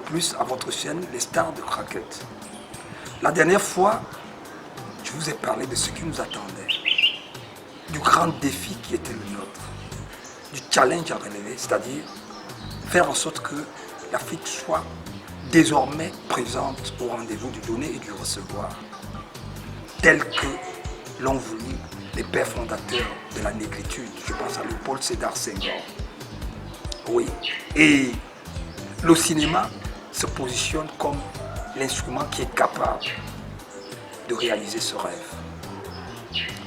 plus à votre chaîne Les Stars de Craquette. La dernière fois, je vous ai parlé de ce qui nous attendait, du grand défi qui était le nôtre, du challenge à relever, c'est-à-dire faire en sorte que l'Afrique soit désormais présente au rendez-vous du donner et du recevoir, tel que l'ont voulu les pères fondateurs de la négritude. Je pense à Léopold Sédar Senghor. Oui. Et le cinéma se positionne comme l'instrument qui est capable de réaliser ce rêve.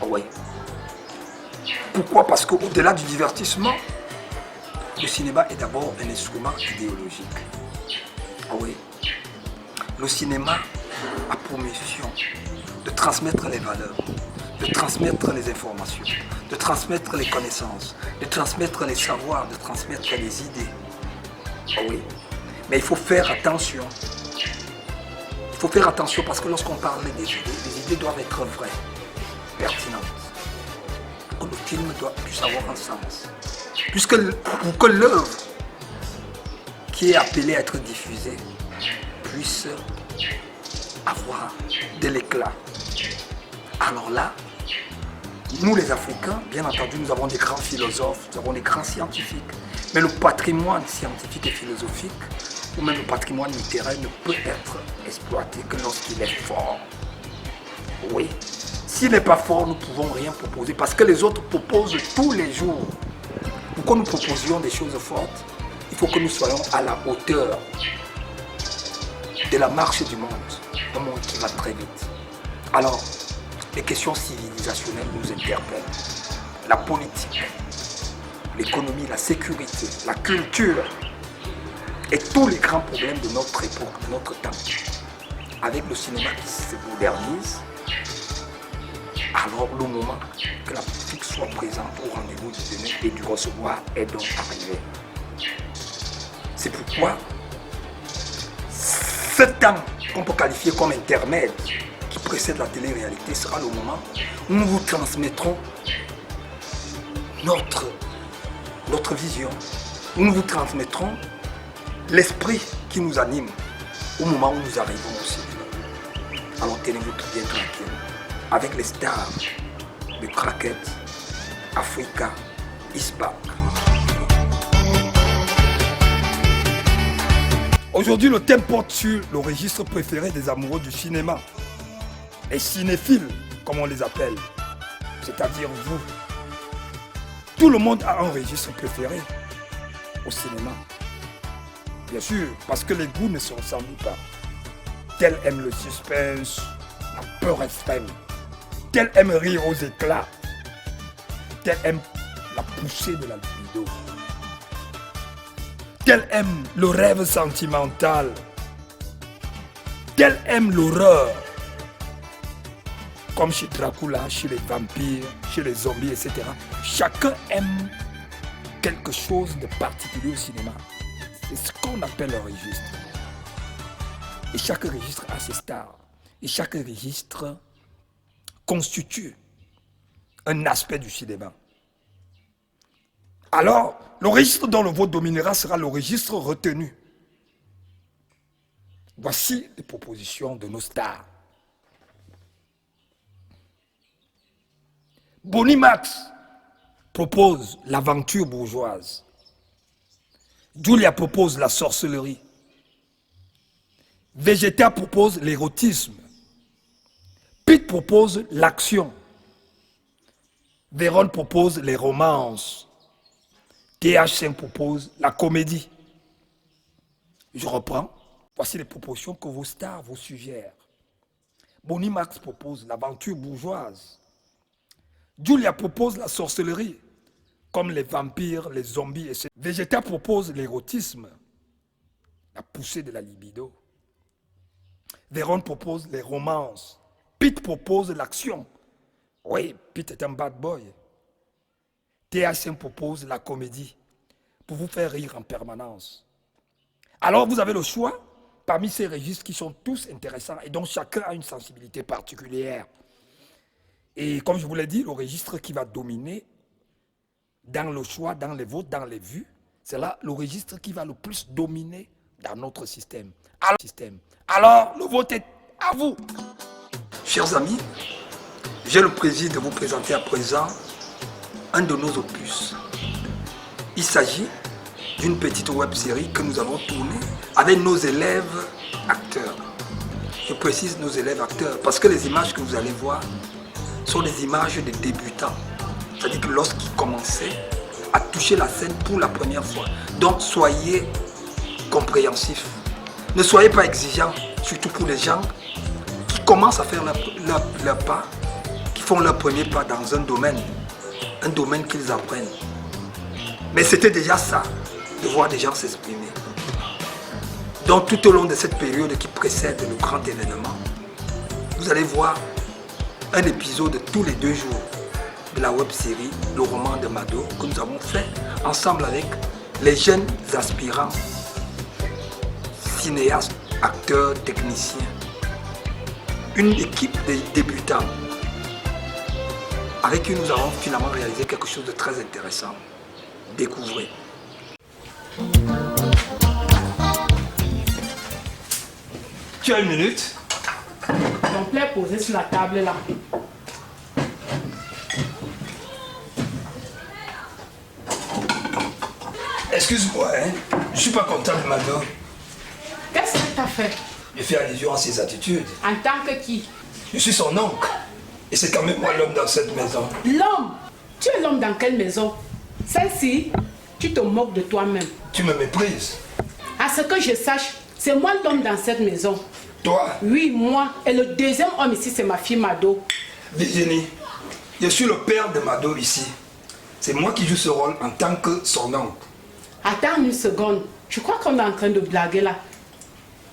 Oui. Pourquoi? Parce qu'au-delà du divertissement, le cinéma est d'abord un instrument idéologique. Oui. Le cinéma a pour mission de transmettre les valeurs, de transmettre les informations, de transmettre les connaissances, de transmettre les savoirs, de transmettre les idées. Oui. Mais il faut faire attention. Il faut faire attention parce que lorsqu'on parle des idées doivent être vraies, pertinentes. Que le film doit puisse avoir un sens. Pour que l'œuvre qui est appelée à être diffusée puisse avoir de l'éclat. Alors là, nous les Africains, bien entendu, nous avons des grands philosophes, nous avons des grands scientifiques. Mais le patrimoine scientifique et philosophique, ou même le patrimoine littéraire, ne peut être exploité que lorsqu'il est fort. Oui. S'il n'est pas fort, nous ne pouvons rien proposer parce que les autres proposent tous les jours. Pour que nous proposions des choses fortes, il faut que nous soyons à la hauteur de la marche du monde, un monde qui va très vite. Alors, les questions civilisationnelles nous interpellent. La politique, l'économie, la sécurité, la culture et tous les grands problèmes de notre époque, de notre temps. Avec le cinéma qui se modernise, alors le moment que la politique soit présente au rendez-vous du donner et du recevoir est donc arrivé. C'est pourquoi ce temps qu'on peut qualifier comme intermède qui précède la télé-réalité sera le moment où nous vous transmettrons notre vision, où nous vous transmettrons l'esprit qui nous anime au moment où nous arrivons au cinéma. Alors tenez-vous tout bien tranquille avec les stars de Craquette, Africa is back. Aujourd'hui, le thème porte sur le registre préféré des amoureux du cinéma. Les cinéphiles, comme on les appelle, c'est-à-dire vous. Tout le monde a un registre préféré au cinéma. Bien sûr, parce que les goûts ne se ressemblent pas. Tel aime le suspense, la peur extrême. Tel aime rire aux éclats. Tel aime la poussée de la libido. Tel aime le rêve sentimental. Tel aime l'horreur. Comme chez Dracula, chez les vampires, chez les zombies, etc. Chacun aime quelque chose de particulier au cinéma. C'est ce qu'on appelle un registre. Et chaque registre a ses stars. Et chaque registre constitue un aspect du cinéma. Alors, le registre dont le vote dominera sera le registre retenu. Voici les propositions de nos stars. Bonnie Max propose l'aventure bourgeoise. Julia propose la sorcellerie. Vegeta propose l'érotisme. Pete propose l'action. Véron propose les romances. TH5 propose la comédie. Je reprends. Voici les propositions que vos stars vous suggèrent. Bonnie Max propose l'aventure bourgeoise. Julia propose la sorcellerie, comme les vampires, les zombies, etc. Vegeta propose l'érotisme, la poussée de la libido. Véron propose les romances. Pete propose l'action. Oui, Pete est un bad boy. TH5 propose la comédie, pour vous faire rire en permanence. Alors vous avez le choix parmi ces registres qui sont tous intéressants et dont chacun a une sensibilité particulière. Et comme je vous l'ai dit, le registre qui va dominer dans le choix, dans les votes, dans les vues, c'est là le registre qui va le plus dominer dans notre système. Alors, le vote est à vous. Chers amis, j'ai le plaisir de vous présenter à présent un de nos opus. Il s'agit d'une petite web-série que nous allons tourner avec nos élèves acteurs. Je précise nos élèves acteurs parce que les images que vous allez voir sont des images de débutants. C'est-à-dire que lorsqu'ils commençaient à toucher la scène pour la première fois. Donc soyez compréhensifs. Ne soyez pas exigeants, surtout pour les gens qui commencent à faire leur pas, qui font leur premier pas dans un domaine qu'ils apprennent. Mais c'était déjà ça, de voir des gens s'exprimer. Donc tout au long de cette période qui précède le grand événement, vous allez voir un épisode tous les 2 jours de la web-série Le Roman de Mado que nous avons fait ensemble avec les jeunes aspirants, cinéastes, acteurs, techniciens. Une équipe de débutants avec qui nous avons finalement réalisé quelque chose de très intéressant. Découvrez. Tu as 1 minute? Ton plat est posé sur la table là. Excuse-moi, hein? Je suis pas content de Mado. Qu'est-ce que tu as fait? Je fais allusion à ses attitudes. En tant que qui? Je suis son oncle. Et c'est quand même moi l'homme dans cette maison. L'homme? Tu es l'homme dans quelle maison? Celle-ci, tu te moques de toi-même. Tu me méprises. À ce que je sache, c'est moi l'homme dans cette maison. Toi? Oui, moi. Et le deuxième homme ici, c'est ma fille Mado. Virginie, je suis le père de Mado ici. C'est moi qui joue ce rôle en tant que son oncle. Attends une seconde. Je crois qu'on est en train de blaguer là.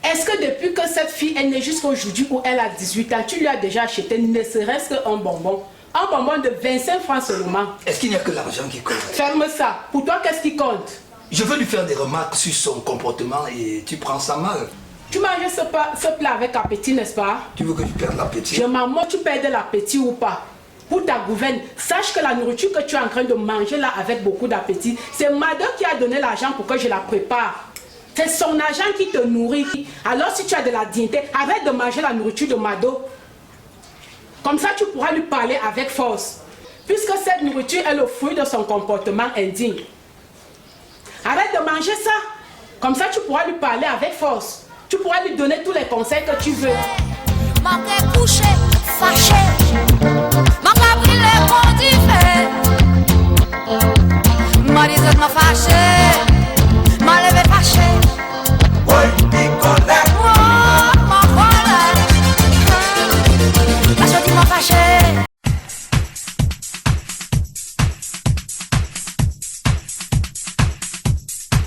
Est-ce que depuis que cette fille est née jusqu'à aujourd'hui où elle a 18 ans, tu lui as déjà acheté ne serait-ce qu'un bonbon? Un bonbon de 25 francs seulement. Est-ce qu'il n'y a que l'argent qui compte? Ferme ça. Pour toi, qu'est-ce qui compte? Je veux lui faire des remarques sur son comportement et tu prends ça mal. Tu manges ce plat avec appétit, n'est-ce pas? Tu veux que je perde l'appétit? Je m'en moque, tu perds de l'appétit ou pas. Pour ta gouverne, sache que la nourriture que tu es en train de manger là avec beaucoup d'appétit, c'est Mado qui a donné l'argent pour que je la prépare. C'est son argent qui te nourrit. Alors si tu as de la dignité, arrête de manger la nourriture de Mado. Comme ça, tu pourras lui parler avec force. Puisque cette nourriture est le fruit de son comportement indigne. Arrête de manger ça. Comme ça, tu pourras lui parler avec force. Tu pourras lui donner tous les conseils que tu veux. Manqué couché, fâché. Manqué brûlé, qu'on dit fait. Marisette m'a fâché.